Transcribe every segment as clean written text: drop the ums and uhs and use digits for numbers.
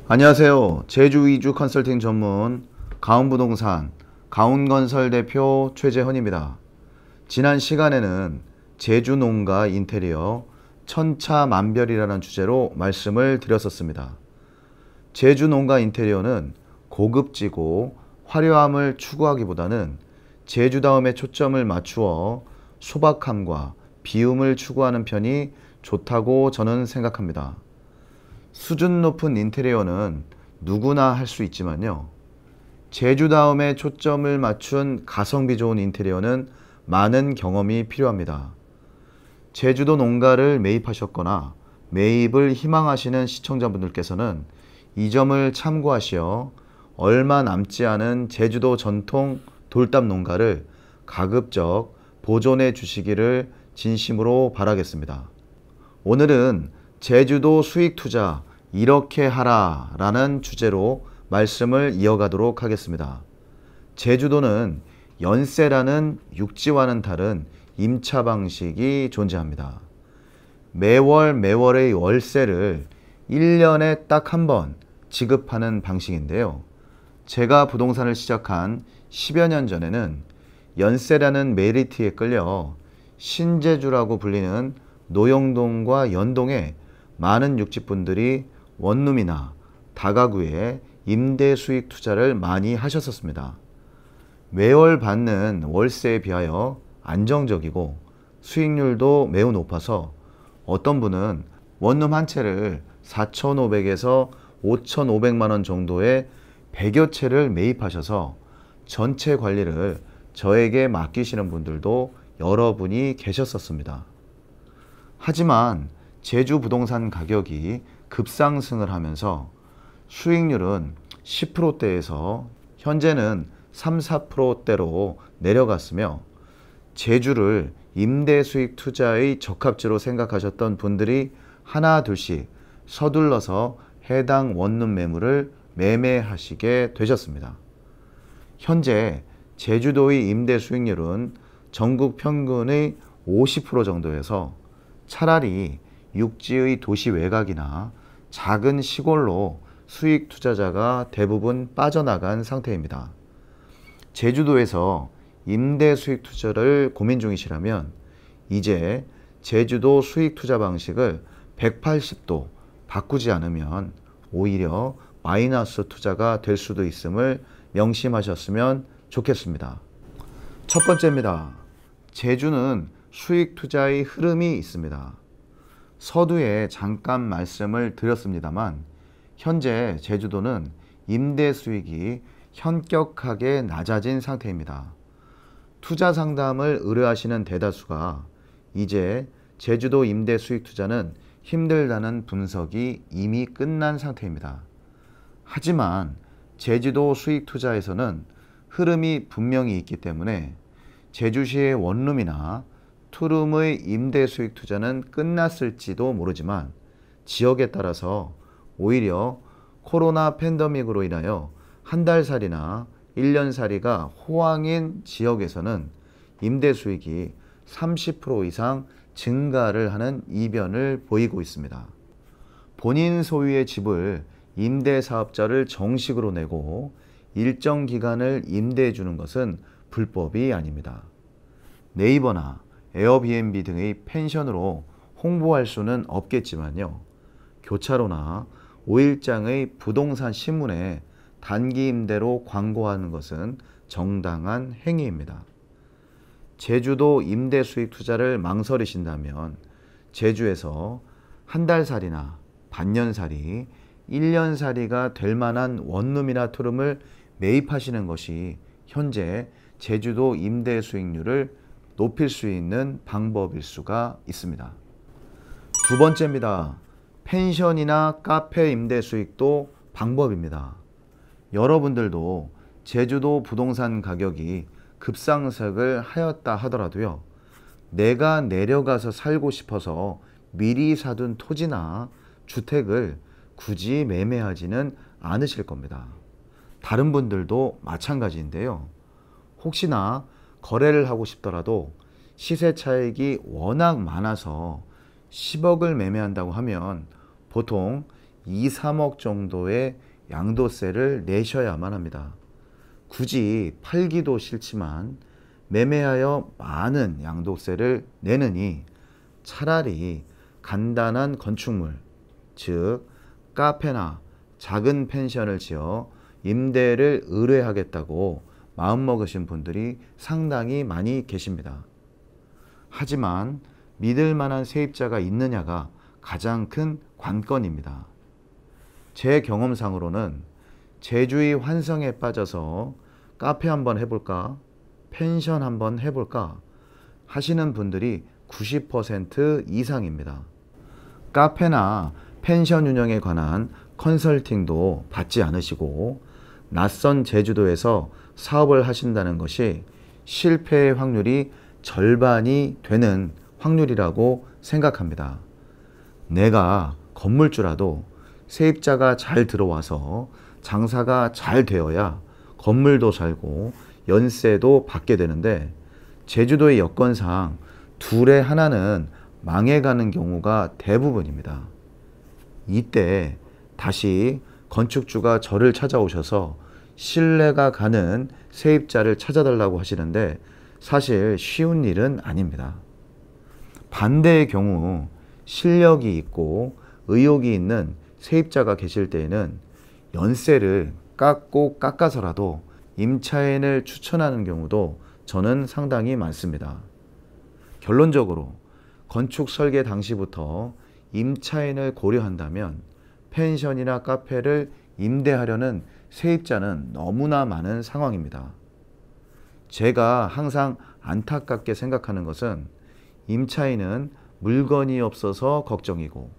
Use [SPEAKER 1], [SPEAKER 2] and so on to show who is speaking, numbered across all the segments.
[SPEAKER 1] 안녕하세요. 제주 이주 컨설팅 전문 가운부동산 가운건설 대표 최재헌입니다. 지난 시간에는 제주 농가 인테리어 천차만별이라는 주제로 말씀을 드렸었습니다. 제주 농가 인테리어는 고급지고 화려함을 추구하기보다는 제주다움에 초점을 맞추어 소박함과 비움을 추구하는 편이 좋다고 저는 생각합니다. 수준 높은 인테리어는 누구나 할 수 있지만요. 제주다움에 초점을 맞춘 가성비 좋은 인테리어는 많은 경험이 필요합니다. 제주도 농가를 매입하셨거나 매입을 희망하시는 시청자분들께서는 이 점을 참고하시어 얼마 남지 않은 제주도 전통 돌담 농가를 가급적 보존해 주시기를 진심으로 바라겠습니다. 오늘은 제주도 수익 투자 이렇게 하라 라는 주제로 말씀을 이어가도록 하겠습니다. 제주도는 연세라는 육지와는 다른 임차 방식이 존재합니다. 매월의 월세를 1년에 딱 한 번 지급하는 방식인데요. 제가 부동산을 시작한 10여 년 전에는 연세라는 메리트에 끌려 신제주라고 불리는 노영동과 연동에 많은 육지분들이 원룸이나 다가구에 임대 수익 투자를 많이 하셨었습니다. 매월 받는 월세에 비하여 안정적이고 수익률도 매우 높아서 어떤 분은 원룸 한 채를 4,500에서 5,500만 원 정도의 100여 채를 매입하셔서 전체 관리를 저에게 맡기시는 분들도 여러분이 계셨었습니다. 하지만 제주 부동산 가격이 급상승을 하면서 수익률은 10%대에서 현재는 3, 4%대로 내려갔으며 제주를 임대 수익 투자의 적합지로 생각하셨던 분들이 하나 둘씩 서둘러서 해당 원룸 매물을 매매하시게 되셨습니다. 현재 제주도의 임대 수익률은 전국 평균의 50% 정도여서 차라리 육지의 도시 외곽이나 작은 시골로 수익 투자자가 대부분 빠져나간 상태입니다. 제주도에서 임대 수익 투자를 고민 중이시라면 이제 제주도 수익 투자 방식을 180도 바꾸지 않으면 오히려 마이너스 투자가 될 수도 있음을 명심하셨으면 좋겠습니다. 첫 번째입니다. 제주는 수익 투자의 흐름이 있습니다. 서두에 잠깐 말씀을 드렸습니다만 현재 제주도는 임대 수익이 현격하게 낮아진 상태입니다. 투자 상담을 의뢰하시는 대다수가 이제 제주도 임대 수익 투자는 힘들다는 분석이 이미 끝난 상태입니다. 하지만 제주도 수익 투자에서는 흐름이 분명히 있기 때문에 제주시의 원룸이나 투룸의 임대 수익 투자는 끝났을지도 모르지만 지역에 따라서 오히려 코로나 팬데믹으로 인하여 한 달살이나 1년살이가 호황인 지역에서는 임대 수익이 30% 이상 증가를 하는 이변을 보이고 있습니다. 본인 소유의 집을 임대사업자를 정식으로 내고 일정 기간을 임대해 주는 것은 불법이 아닙니다. 네이버나 에어비앤비 등의 펜션으로 홍보할 수는 없겠지만요. 교차로나 5일장의 부동산 신문에 단기 임대로 광고하는 것은 정당한 행위입니다. 제주도 임대 수익 투자를 망설이신다면 제주에서 한 달살이나 반년살이 1년살이가 될 만한 원룸이나 투룸을 매입하시는 것이 현재 제주도 임대 수익률을 높일 수 있는 방법일 수가 있습니다. 두 번째입니다. 펜션이나 카페 임대 수익도 방법입니다. 여러분들도 제주도 부동산 가격이 급상승을 하였다 하더라도요. 내가 내려가서 살고 싶어서 미리 사둔 토지나 주택을 굳이 매매하지는 않으실 겁니다. 다른 분들도 마찬가지인데요. 혹시나 거래를 하고 싶더라도 시세 차익이 워낙 많아서 10억을 매매한다고 하면 보통 2, 3억 정도의 양도세를 내셔야만 합니다. 굳이 팔기도 싫지만 매매하여 많은 양도세를 내느니 차라리 간단한 건축물, 즉 카페나 작은 펜션을 지어 임대를 의뢰하겠다고 마음먹으신 분들이 상당히 많이 계십니다. 하지만 믿을 만한 세입자가 있느냐가 가장 큰 관건입니다. 제 경험상으로는 제주의 환성에 빠져서 카페 한번 해볼까, 펜션 한번 해볼까 하시는 분들이 90% 이상입니다. 카페나 펜션 운영에 관한 컨설팅도 받지 않으시고 낯선 제주도에서 사업을 하신다는 것이 실패의 확률이 절반이 되는 확률이라고 생각합니다. 내가 건물주라도 세입자가 잘 들어와서 장사가 잘 되어야 건물도 살고 연세도 받게 되는데 제주도의 여건상 둘의 하나는 망해가는 경우가 대부분입니다. 이때 다시 건축주가 저를 찾아오셔서 신뢰가 가는 세입자를 찾아달라고 하시는데 사실 쉬운 일은 아닙니다. 반대의 경우 실력이 있고 의욕이 있는 세입자가 계실 때에는 연세를 깎고 깎아서라도 임차인을 추천하는 경우도 저는 상당히 많습니다. 결론적으로 건축 설계 당시부터 임차인을 고려한다면 펜션이나 카페를 임대하려는 세입자는 너무나 많은 상황입니다. 제가 항상 안타깝게 생각하는 것은 임차인은 물건이 없어서 걱정이고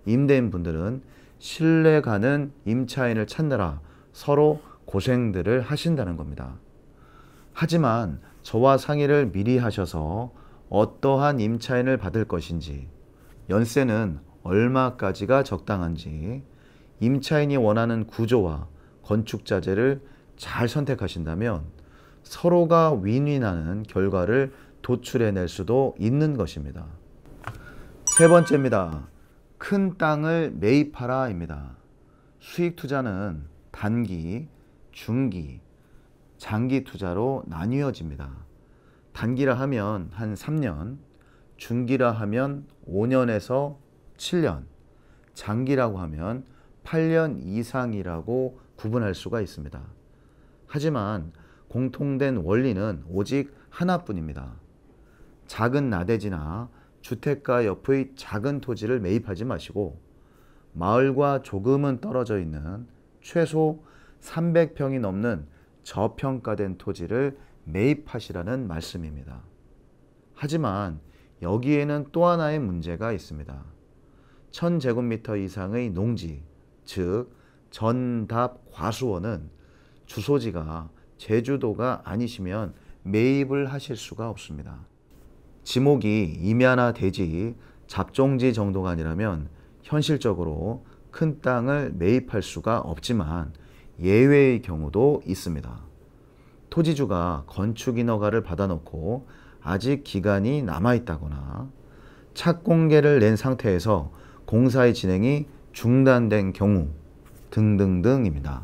[SPEAKER 1] 임대인분들은 신뢰 가는 임차인을 찾느라 서로 고생들을 하신다는 겁니다. 하지만 저와 상의를 미리 하셔서 어떠한 임차인을 받을 것인지, 연세는 얼마까지가 적당한지, 임차인이 원하는 구조와 건축 자재를 잘 선택하신다면 서로가 윈윈하는 결과를 도출해낼 수도 있는 것입니다. 세 번째입니다. 큰 땅을 매입하라입니다. 수익 투자는 단기, 중기, 장기 투자로 나뉘어집니다. 단기라 하면 한 3년, 중기라 하면 5년에서 7년, 장기라고 하면 8년 이상이라고 구분할 수가 있습니다. 하지만 공통된 원리는 오직 하나뿐입니다. 작은 나대지나 주택가 옆의 작은 토지를 매입하지 마시고 마을과 조금은 떨어져 있는 최소 300평이 넘는 저평가된 토지를 매입하시라는 말씀입니다. 하지만 여기에는 또 하나의 문제가 있습니다. 1000제곱미터 이상의 농지, 즉 전답 과수원은 주소지가 제주도가 아니시면 매입을 하실 수가 없습니다. 지목이 임야나 대지, 잡종지 정도가 아니라면 현실적으로 큰 땅을 매입할 수가 없지만 예외의 경우도 있습니다. 토지주가 건축인허가를 받아놓고 아직 기간이 남아있다거나 착공계를 낸 상태에서 공사의 진행이 중단된 경우 등등등입니다.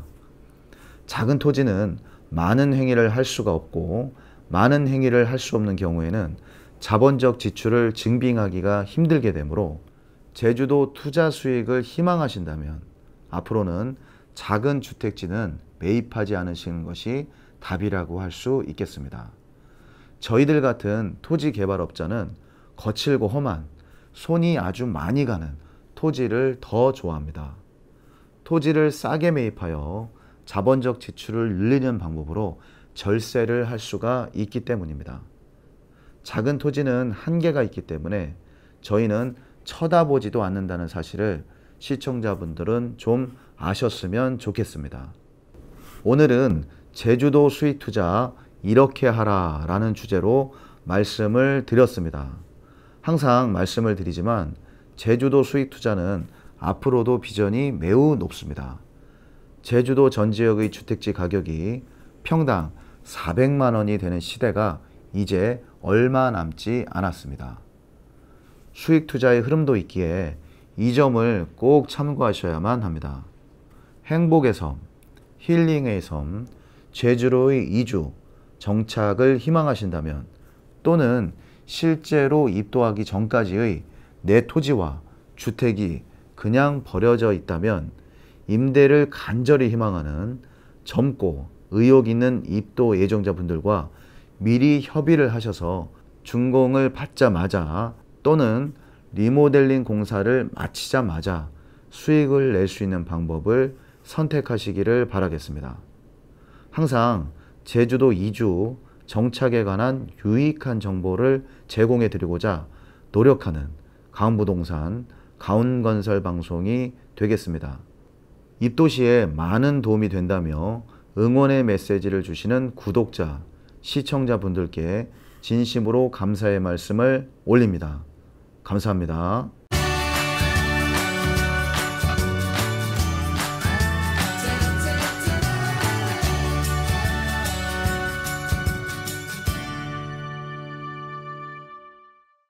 [SPEAKER 1] 작은 토지는 많은 행위를 할 수가 없고 많은 행위를 할 수 없는 경우에는 자본적 지출을 증빙하기가 힘들게 되므로 제주도 투자 수익을 희망하신다면 앞으로는 작은 주택지는 매입하지 않으시는 것이 답이라고 할 수 있겠습니다. 저희들 같은 토지 개발업자는 거칠고 험한 손이 아주 많이 가는 토지를 더 좋아합니다. 토지를 싸게 매입하여 자본적 지출을 늘리는 방법으로 절세를 할 수가 있기 때문입니다. 작은 토지는 한계가 있기 때문에 저희는 쳐다보지도 않는다는 사실을 시청자분들은 좀 아셨으면 좋겠습니다. 오늘은 제주도 수익 투자 이렇게 하라 라는 주제로 말씀을 드렸습니다. 항상 말씀을 드리지만 제주도 수익 투자는 앞으로도 비전이 매우 높습니다. 제주도 전 지역의 주택지 가격이 평당 400만 원이 되는 시대가 이제 얼마 남지 않았습니다. 수익 투자의 흐름도 있기에 이 점을 꼭 참고하셔야만 합니다. 행복의 섬, 힐링의 섬, 제주로의 이주, 정착을 희망하신다면 또는 실제로 입도하기 전까지의 내 토지와 주택이 그냥 버려져 있다면 임대를 간절히 희망하는 젊고 의욕 있는 입도 예정자분들과 미리 협의를 하셔서 준공을 받자마자 또는 리모델링 공사를 마치자마자 수익을 낼 수 있는 방법을 선택하시기를 바라겠습니다. 항상 제주도 이주, 정착에 관한 유익한 정보를 제공해 드리고자 노력하는 가온부동산, 가온건설 방송이 되겠습니다. 입도시에 많은 도움이 된다며 응원의 메시지를 주시는 구독자, 시청자분들께 진심으로 감사의 말씀을 올립니다. 감사합니다.